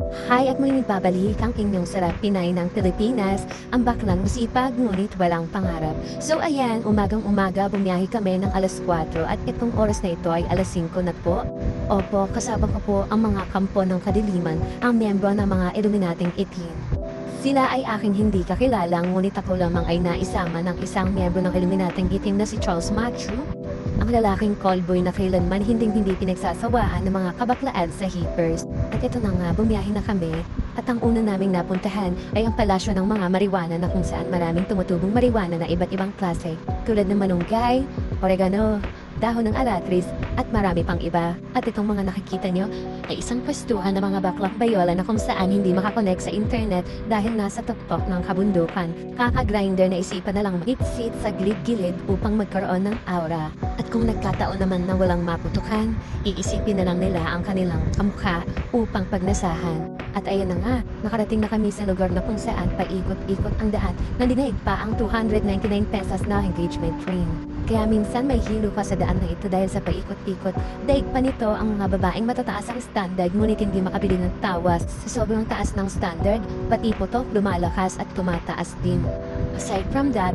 Hi at muling nagbabalik ang inyong sarap Pinay ng Pilipinas, ang baklang masipag ngunit walang pangarap. So ayan, umagang-umaga bumiyahe kami ng alas 4 at itong oras na ito ay alas 5 na po. Opo, kasama ko po ang mga kampo ng kadiliman, ang miyembro ng mga Illuminating itim. Sila ay aking hindi kakilala, ngunit ako lamang ay naisama ng isang miyembro ng Illuminating itim na si Charles Matthew, ang lalaking callboy na kailanman hindi pinagsasawaan ng mga kabaklaan sa Hippers. At ito na nga, bumiyahe na kami. At ang una naming napuntahan ay ang palasyo ng mga marijuana na kung saan maraming tumutubong marijuana na iba't ibang klase, tulad ng malunggay, oregano, dahon ng alatris, at marami pang iba. At itong mga nakikita nyo ay isang pwestuhan ng mga baklak bayola na kung saan hindi makakonect sa internet dahil nasa tuktok ng kabundukan. Kaka-grinder na isipan na lang mag-sit sa gilid-gilid upang magkaroon ng aura. At kung nagkataon naman na walang maputukan, iisipin na lang nila ang kanilang kamukha upang pagnasahan. At ayan na nga, nakarating na kami sa lugar na kung saan paikot-ikot ang daan na dinaig pa ang 299 pesos na engagement ring. Kaya minsan may hilo ka sa daan na ito dahil sa paikot-ikot. Daig pa nito ang mga babaeng matataas ang standard ngunit hindi makabili ng tawas. Sa sobrang taas ng standard, pati putok lumalakas at tumataas din. Aside from that,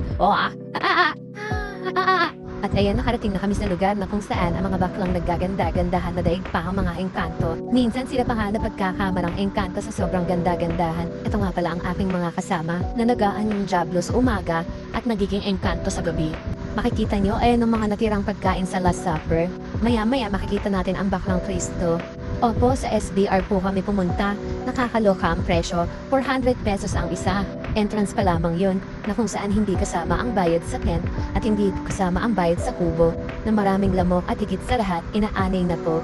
at ayan, nakarating na kami sa lugar na kung saan ang mga baklang naggaganda-gandahan na daig pa ang mga engkanto. Minsan sila pa nga napagkakamarang engkanto sa sobrang ganda-gandahan. Ito nga pala ang aking mga kasama na nagaan yung Diablo sa umaga at nagiging engkanto sa gabi. Makikita nyo, ayan ang mga natirang pagkain sa Last Supper. Maya-maya makikita natin ang baklang Kristo. Opo, sa SBR po kami pumunta. Nakakaloka ang presyo, 400 pesos ang isa. Entrance pa lamang yun, na kung saan hindi kasama ang bayad sa tent at hindi kasama ang bayad sa kubo, na maraming lamok at higit sa lahat, inaanay na po.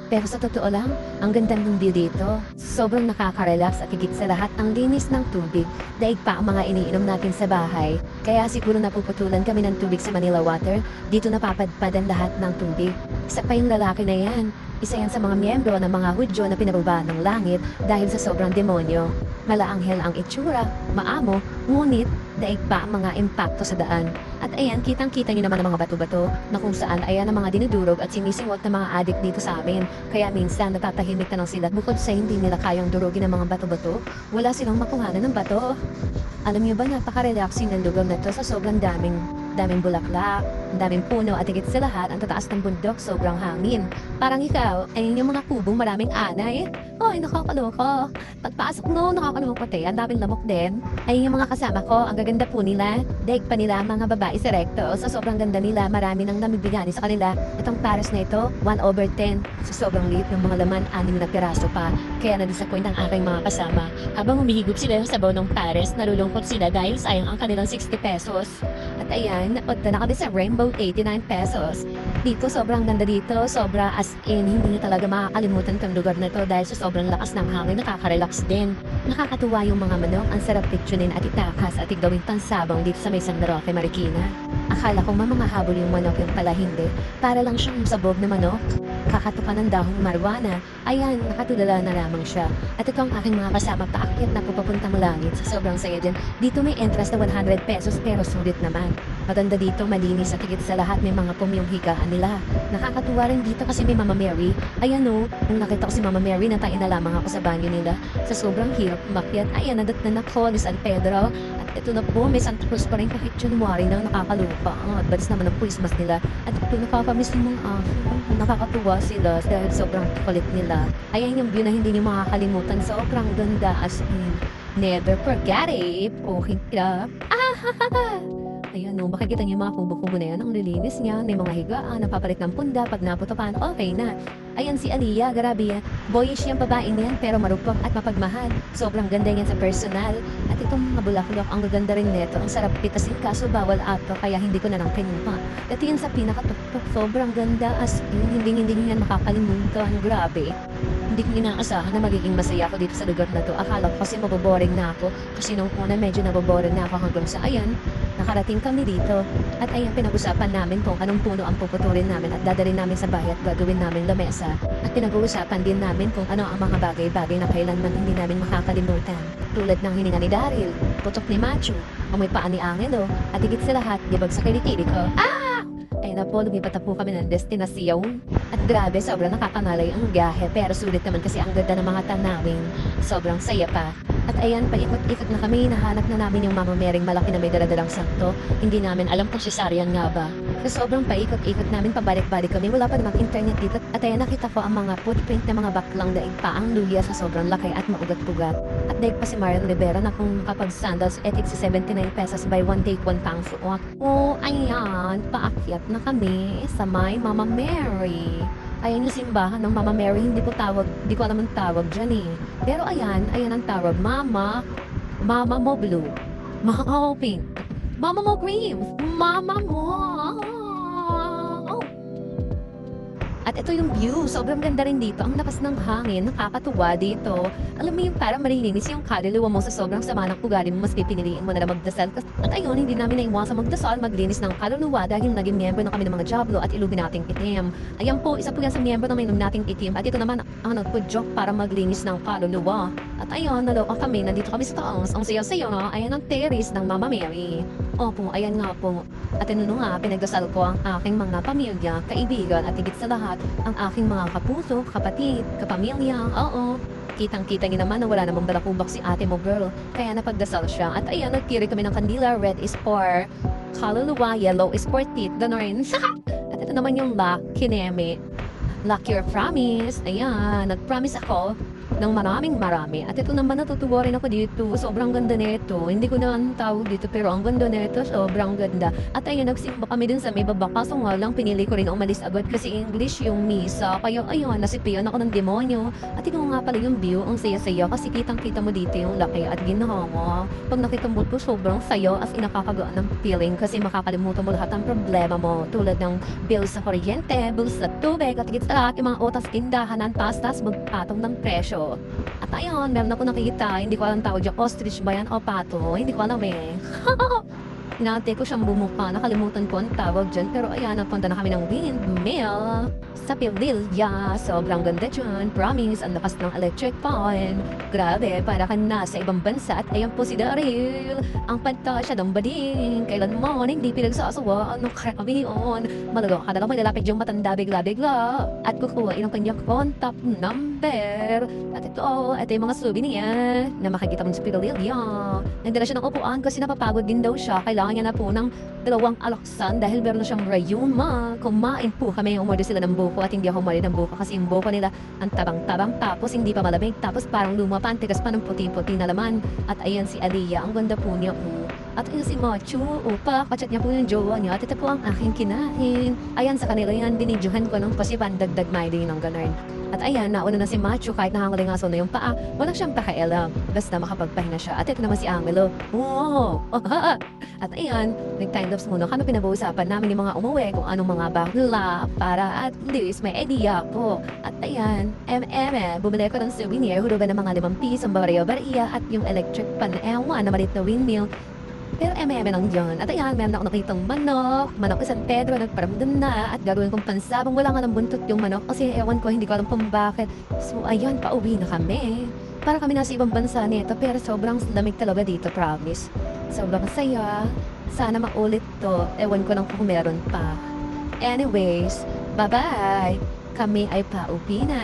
Pero sa totoo lang, ang ganda ng view dito. Sobrang nakaka-relax at higit sa lahat ang linis ng tubig. Daig pa ang mga iniinom natin sa bahay. Kaya siguro napuputulan kami ng tubig sa Manila Water. Dito napapadpad ang lahat ng tubig. Isa pa yung lalaki na yan. Isa yan sa mga miyembro ng mga Hudyo na pinababa ng langit dahil sa sobrang demonyo. Malaanghel ang itsura, maamo, ngunit daig pa ang mga impacto sa daan. At ayan, kitang-kita nyo naman ang mga bato-bato na kung saan ayan ang mga dinudurog at sinisiwot ng mga adik dito sa amin. Kaya minsan natatahimik na lang sila bukod sa hindi nila kayang durugin ang mga bato-bato, wala silang makuhanan ng bato. Alam nyo ba, napaka-relaxing ng lugar na to sa sobrang daming bulaklak, daming puno at higit sa lahat, ang tataas ng bundok, sobrang hangin. Parang ikaw, ayun yung mga kubong maraming anay. Ay, nakakaloka. Pagpasok mo, nakakalungkot eh. Ang daming lamok din. Ayun yung mga kasama ko, ang gaganda po nila. Daig pa nila mga babae sa recto. Sa sobrang ganda nila, marami nang namibigani sa kanila. Itong Paris na ito, 1/10. Sa sobrang liit ng mga laman, 6 na piraso pa. Kaya na-disappoint ang aking mga kasama. Habang humihigop sila sa sabaw ng Paris, nalulungkot sila dahil sayang ang kanilang 60 pesos. At ayan, napunta na kami sa Rainbow, 89 pesos. Dito, sobrang ganda dito. Sobra as in, hindi niyo talaga makakalimutan itong lugar na to dahil sa sobrang lakas ng hangin, nakaka-relax din. Nakakatuwa yung mga manok, ang sarap picturein at itakas at igawing pansabong dito sa may San Roque, Marikina. Akala ko mamahabol yung manok, yung pala hindi. Para lang siyang sabog na manok. Kakatukan ng dahong marijuana. Ayan, nakatulala na lamang siya. At ito ang aking mga kasama paakyat na pupapuntang langit. Sa sobrang saya din. Dito may entrance na 100 pesos pero sulit naman. Maganda dito, malinis at higit sa lahat may mga pumiyong higaan nila. Nakakatuwa rin dito kasi may Mama Mary. Ayan o, nung nakita ko si Mama Mary, natain na lamang ako sa banyo nila. Sa sobrang hirap umakyat, ayan, nadatnan ako ni San Pedro. At ito na po, may Santa Cruz pa rin kahit January na nakakalupa. Ang advance naman ng Christmas nila. At ito, nakakamiss ng mga nakakatuwa sila dahil sobrang kulit nila. Ayan yung view na hindi niyo makakalimutan. Sobrang ganda as in. Never forget it. Okay ka. Ayan o, makikita niyo yung mga kubo-kubo na yan. Ang lilinis niya, may mga higaan, napapalit ng punda, pag naputokan, okay na. Ayan si Aliyah, grabe yan. Boyish yung babae na yan, pero marupok at mapagmahal. Sobrang ganda yan sa personal. At itong mga bulaklak, ang gaganda rin neto. Ang sarap pitasin, kaso bawal ato, kaya hindi ko na lang kinuha. Ito yan sa pinakatuktok, sobrang ganda as in, hindi nyo yan makakalimutan. Grabe. Hindi ko inaasahan na magiging masaya ako dito sa lugar na to. Akala ko kasi maboboring na ako. Kasi nung una medyo naboboring na ako hanggang sa ayan, nakarating kami dito. At ayan, pinag-usapan namin kung anong puno ang puputurin namin at dadalhin namin sa bahay at gagawin namin lamesa. At pinag-uusapan din namin kung ano ang mga bagay-bagay na kailanman hindi namin makakalimutan. Tulad ng hininga ni Daryl, putok ni Machu, amoy paa ni Angelo, at higit sa lahat, gibag sa kilikili ko. Ayun na po, lumipat na po kami ng destinasyon. At grabe, sobrang nakakangalay ang biyahe. Pero sulit naman kasi ang ganda ng mga tanawin. Sobrang saya pa. At ayan, paikot-ikot na kami. Nahanap na namin yung Mama Mering malaki na may daladalang sakto. Hindi namin alam kung cesarean nga ba. Kasi sobrang paikot-ikot namin, pabalik-balik kami. Wala pa namang internet dito. At ayan, nakita ko ang mga footprint ng mga baklang daig pa ang luya sa sobrang laki at maugat-pugat. At daig pa si Marian Rivera na kung kapag sandals, etik si 79 pesos by one take, 1 pound suot. Oh, ayan, paakyat na kami sa may Mama Mary. Ayan yung simbahan ng Mama Mary, hindi ko alam ang tawag dyan eh. Pero ayan ang tawag, Mama mo blue, Mama mo pink, Mama mo cream, Mama mo. At ito yung view, sobrang ganda rin dito. Ang lakas ng hangin, nakakatuwa dito. Alam mo yung para malilinis yung kaluluwa mo sa sobrang sama ng ugali mo, mas pipiniliin mo na lang magdasal. At ayun, hindi namin naiwasan magdasal, maglinis ng kaluluwa dahil naging miyembro na kami ng mga Diablo at Illuminating Itim. Ayan po, isa po yan sa miyembro ng Illuminating Itim. At ito naman ang nagpo-joke para maglinis ng kaluluwa. At ayun, naloka kami, nandito kami sa taas. Ang sayo-sayo, ayan ang terrace ng Mama Mary. Opo, ayan nga po. At ano nga, pinagdasal ko ang aking mga pamilya, kaibigan at higit sa lahat, ang aking mga kapuso, kapatid, kapamilya, oo. Kitang-kita niyo naman na wala namang balakubak si ate mo girl, kaya napagdasal siya. At ayan, nagkiri kami ng kandila, red is for kaluluwa, yellow is for teeth, gano'n. At ito naman yung lock, kineme. Lock your promise. Ayan, nag-promise ako ng marami. At ito naman, natutuwa rin ako dito. Sobrang ganda nito. Hindi ko na ang tawag dito, pero ang ganda nito, sobrang ganda. At ayun, nagsimba kami dun sa may baba. Kaso nga lang, pinili ko rin umalis agad kasi English yung misa. Kaya ayun, nasipiyon ako ng demonyo. At ito nga pala yung view, ang saya-saya. Kasi kitang-kita mo dito yung laki at ginawa. Pag nakita mo po, sobrang sayo as inakakagaan ng feeling. Kasi makakalimutan mo lahat ng problema mo. Tulad ng bills sa kuryente, bills sa tubig, at higit sa lahat yung mga utas tindahanan, pastas, magpatong ng presyo. At ayun, meron ako nakikita, hindi ko alam tawag dyan, ostrich ba yan o pato, hindi ko alam eh. Inante ko siyang bumuka, nakalimutan ko ang tawag dyan, pero ayan, napunta na kami ng windmill sa Pililya. Sobrang ganda dyan, promise, ang lakas ng electric fan. Grabe, para ka nasa ibang bansa. At ayan po si Daryl, ang pantasya ng bading. Kailanman, hindi pinagsasawa, anong karabi yun. Malaga ka na lang, may lalapit yung matanda bigla-bigla. At kukuhain ang kanyang contact number. At ito yung mga souvenir na makikita mo sa Pililya. Nagdala siya ng upuan kasi napapagod din daw siya. Kailangan niya na po ng 2 alaksan dahil meron na siyang rayuma. Kumain po kami, umorder sila ng buko at hindi ako umorder ng buko kasi yung buko nila ang tabang-tabang tapos hindi pa malamig tapos parang luma pa, tigas pa ng puti-puti na laman. At ayan si Aliyah, ang ganda po niya po. At ayan si Machu, upa, kachat niya po yung jowa niya at ito po ang aking kinain. Ayan sa kanila yan, binidyohan ko ng pasipan, dagdag miling ng ganun. At ayan, nauna na si Machu kahit nangangalingaso na yung paa, walang siyang pakialam. Basta makapagpahinga siya. At ito naman si Angelo. Wow! At ayan, nag-time lapse muna kami, pinag-uusapan namin yung mga umuwi kung anong mga bakla para at least may idea ko. At ayan, bumili ko ng souvenir, hulugan ng mga 5 piso, bariya-bariya at yung electric pan ewan na malit na windmill. Pero lang dyan. At ayan, meron ako nakitang manok San Pedro, nagparamdam na at gagawin kong pansabong wala nga ng buntot yung manok kasi ewan ko, hindi ko alam kung bakit. So ayan, pauwi na kami. Para kami nasa ibang bansa nito pero sobrang lamig talaga dito, promise. Sobrang saya. Sana maulit to. Ewan ko lang kung meron pa. Anyways, bye-bye! Kami ay pauwi na.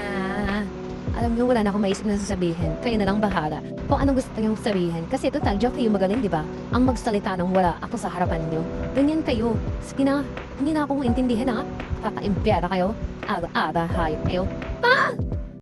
Alam niyo, wala na akong maisip na sasabihin. Kayo na lang bahala. Kung anong gusto niyong sabihin. Kasi total, joke kayo magaling, di ba? Ang magsalita nang wala ako sa harapan niyo. Ganyan kayo. Sige na, hindi na akong intindihin ha. Kaka-impyera kayo. Aga-aga, hayop kayo. Pa!